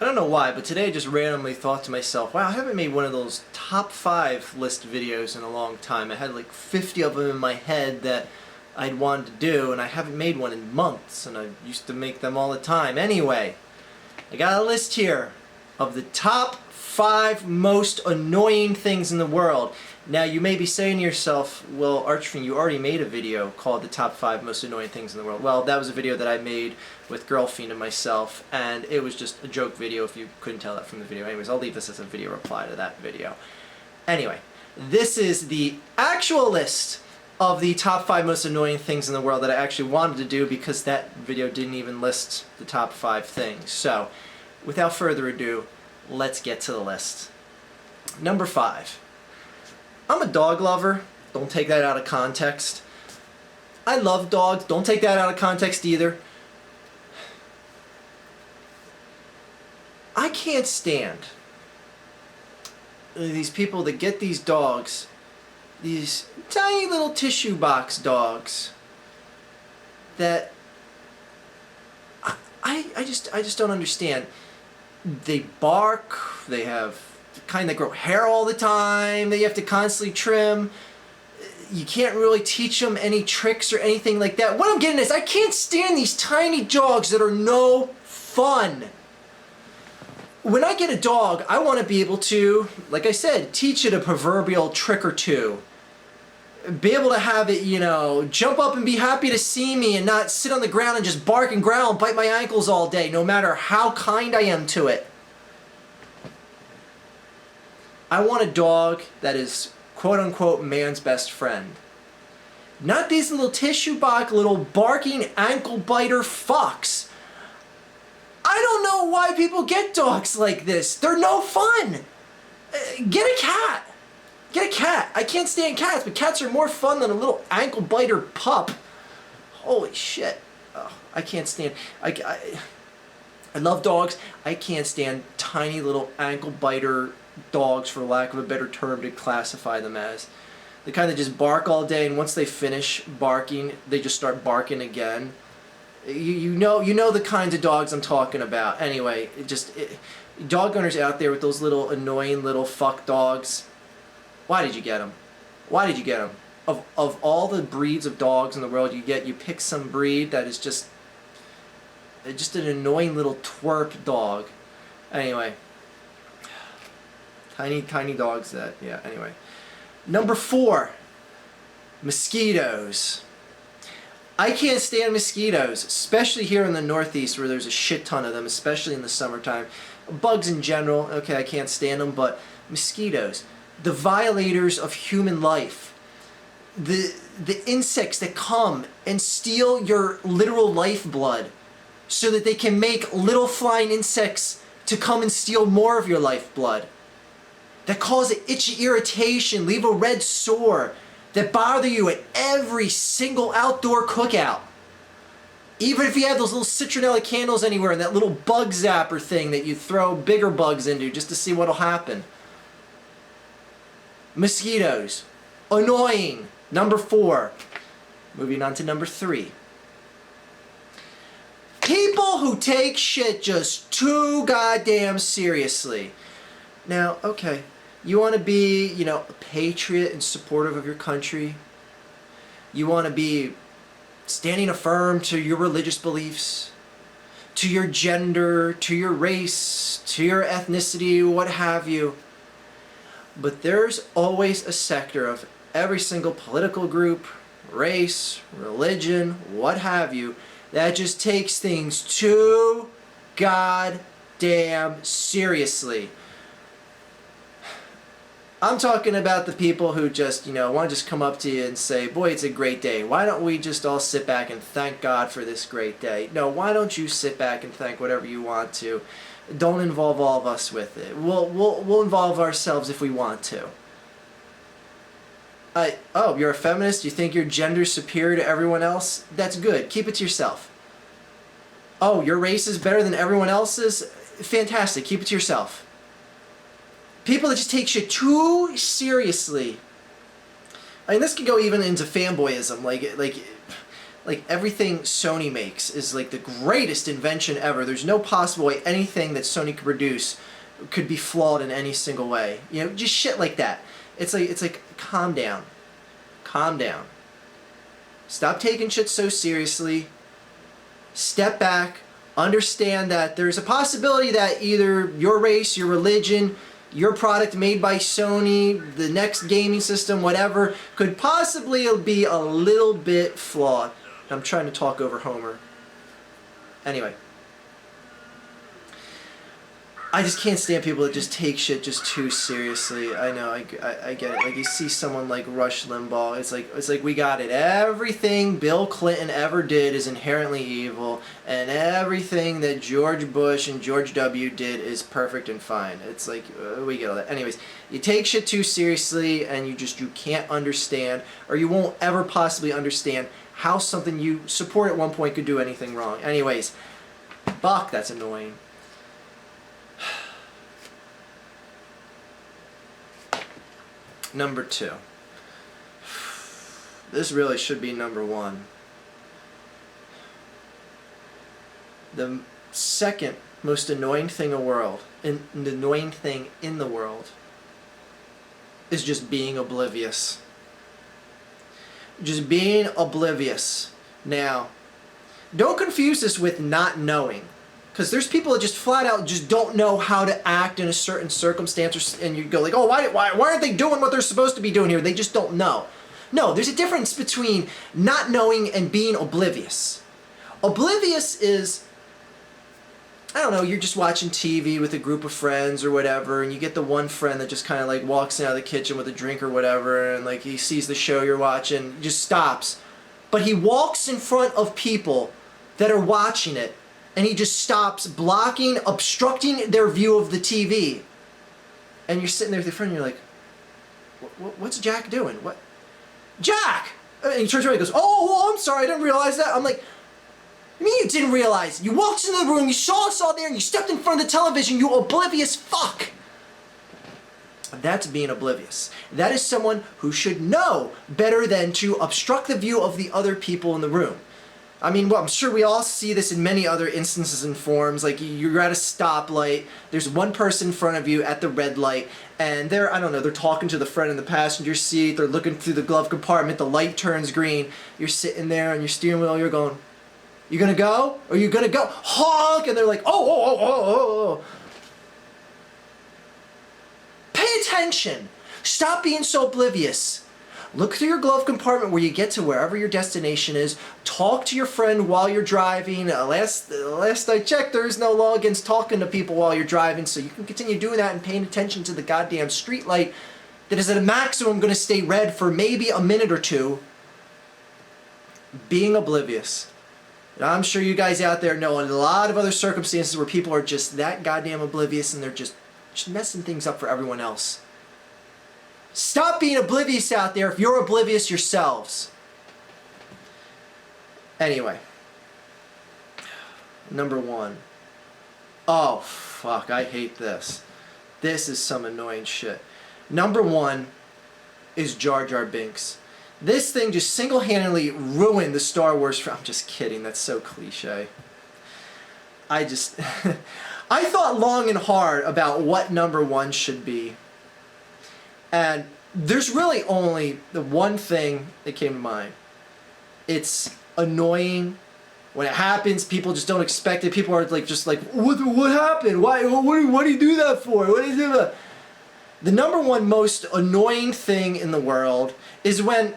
I don't know why, but today I just randomly thought to myself, wow, I haven't made one of those top 5 list videos in a long time. I had like 50 of them in my head that I'd wanted to do, and I haven't made one in months, and I used to make them all the time. Anyway, I got a list here of the top 5 most annoying things in the world. Now, you may be saying to yourself, well, Archfiend, you already made a video called the top 5 most annoying things in the world. Well, that was a video that I made with Girlfiend and myself, and it was just a joke video if you couldn't tell that from the video. Anyways, I'll leave this as a video reply to that video. Anyway, this is the actual list of the top 5 most annoying things in the world that I actually wanted to do, because that video didn't even list the top 5 things. So, without further ado, let's get to the list. Number 5. I'm a dog lover. Don't take that out of context. I love dogs. Don't take that out of context either. I can't stand these people that get these dogs, these tiny little tissue box dogs, that I just don't understand. They bark, they have the kind that grow hair all the time, that you have to constantly trim. You can't really teach them any tricks or anything like that. What I'm getting is, I can't stand these tiny dogs that are no fun. When I get a dog, I want to be able to, like I said, teach it a proverbial trick or two. Be able to have it, you know, jump up and be happy to see me and not sit on the ground and just bark and growl and bite my ankles all day, no matter how kind I am to it. I want a dog that is quote-unquote man's best friend. Not these little tissue box, little barking ankle biter fucks. I don't know why people get dogs like this. They're no fun. Get a cat. Get a cat. I can't stand cats, but cats are more fun than a little ankle biter pup. Holy shit. Oh, I can't stand. I love dogs. I can't stand tiny little ankle biter dogs, for lack of a better term to classify them as. They kind of just bark all day, and once they finish barking, they just start barking again. You know the kinds of dogs I'm talking about. Anyway, dog owners out there with those little annoying little fuck dogs. Why did you get them? Why did you get them? Of all the breeds of dogs in the world you pick some breed that is just an annoying little twerp dog. Anyway, tiny dogs that, yeah, anyway. Number 4, mosquitoes. I can't stand mosquitoes, especially here in the Northeast where there's a shit ton of them, especially in the summertime. Bugs in general, okay, I can't stand them, but mosquitoes, the violators of human life, the insects that come and steal your literal lifeblood so that they can make little flying insects to come and steal more of your lifeblood, that cause itchy irritation, leave a red sore, that bother you at every single outdoor cookout. Even if you have those little citronella candles anywhere and that little bug zapper thing that you throw bigger bugs into just to see what'll happen. Mosquitoes. Annoying. Number 4. Moving on to number 3. People who take shit just too goddamn seriously. Now, okay. You want to be, you know, a patriot and supportive of your country. You want to be standing affirm to your religious beliefs, to your gender, to your race, to your ethnicity, what have you. But there's always a sector of every single political group, race, religion, what have you, that just takes things too goddamn seriously. I'm talking about the people who just, want to just come up to you and say, boy, it's a great day. Why don't we just all sit back and thank God for this great day? No, why don't you sit back and thank whatever you want to? Don't involve all of us with it. We'll involve ourselves if we want to. Oh, you're a feminist? You think your gender's superior to everyone else? That's good. Keep it to yourself. Oh, your race is better than everyone else's? Fantastic. Keep it to yourself. People that just take shit too seriously. I mean, this could go even into fanboyism. Like like everything Sony makes is like the greatest invention ever. There's no possible way anything that Sony could produce could be flawed in any single way. You know, just shit like that. It's like calm down. Calm down. Stop taking shit so seriously. Step back. Understand that there's a possibility that either your race, your religion, your product made by Sony, the next gaming system, whatever, could possibly be a little bit flawed. I'm trying to talk over Homer. Anyway. I just can't stand people that just take shit just too seriously. I know, I get it. Like, you see someone like Rush Limbaugh, it's like we got it. Everything Bill Clinton ever did is inherently evil, and everything that George Bush and George W. did is perfect and fine. It's like, we get all that. Anyways, you take shit too seriously, and you can't understand, or you won't ever possibly understand how something you support at one point could do anything wrong. Anyways, fuck, that's annoying. Number 2. This really should be number 1. The second most annoying thing in the world is just being oblivious. Just being oblivious. Now, don't confuse this with not knowing. Because there's people that just flat out just don't know how to act in a certain circumstance, and you go like, oh, why aren't they doing what they're supposed to be doing here? They just don't know. No, there's a difference between not knowing and being oblivious. Oblivious is, I don't know, you're just watching TV with a group of friends or whatever, and you get the one friend that just kind of like walks out of the kitchen with a drink or whatever, and like he sees the show you're watching, just stops. But he walks in front of people that are watching it, and he just stops, blocking, obstructing their view of the TV. And you're sitting there with your friend and you're like, what's Jack doing? What? Jack! And he turns around and goes, oh, I'm sorry, I didn't realize that. I'm like, what do you mean you didn't realize? You walked into the room, you saw us all there, and you stepped in front of the television, you oblivious fuck! That's being oblivious. That is someone who should know better than to obstruct the view of the other people in the room. I mean, well, I'm sure we all see this in many other instances and forms. Like, you're at a stoplight, there's one person in front of you at the red light, and they're, I don't know, they're talking to the friend in the passenger seat, they're looking through the glove compartment, the light turns green, you're sitting there on your steering wheel, you're going, you gonna go? Are you gonna go? Honk! And they're like, oh. Pay attention! Stop being so oblivious. Look through your glove compartment where you get to wherever your destination is. Talk to your friend while you're driving. Last I checked, there's no law against talking to people while you're driving, so you can continue doing that and paying attention to the goddamn street light that is at a maximum going to stay red for maybe a minute or two. Being oblivious. And I'm sure you guys out there know a lot of other circumstances where people are just that goddamn oblivious and they're just messing things up for everyone else. Stop being oblivious out there if you're oblivious yourselves. Anyway. Number 1. Oh, fuck, I hate this. This is some annoying shit. Number 1 is Jar Jar Binks. This thing just single-handedly ruined the Star Wars. I'm just kidding, that's so cliche. I thought long and hard about what number 1 should be. And there's really only the one thing that came to mind. It's annoying. When it happens, people just don't expect it. People are like, just like, what happened? Why? What do you do that for? What do you do that? The number 1 most annoying thing in the world is when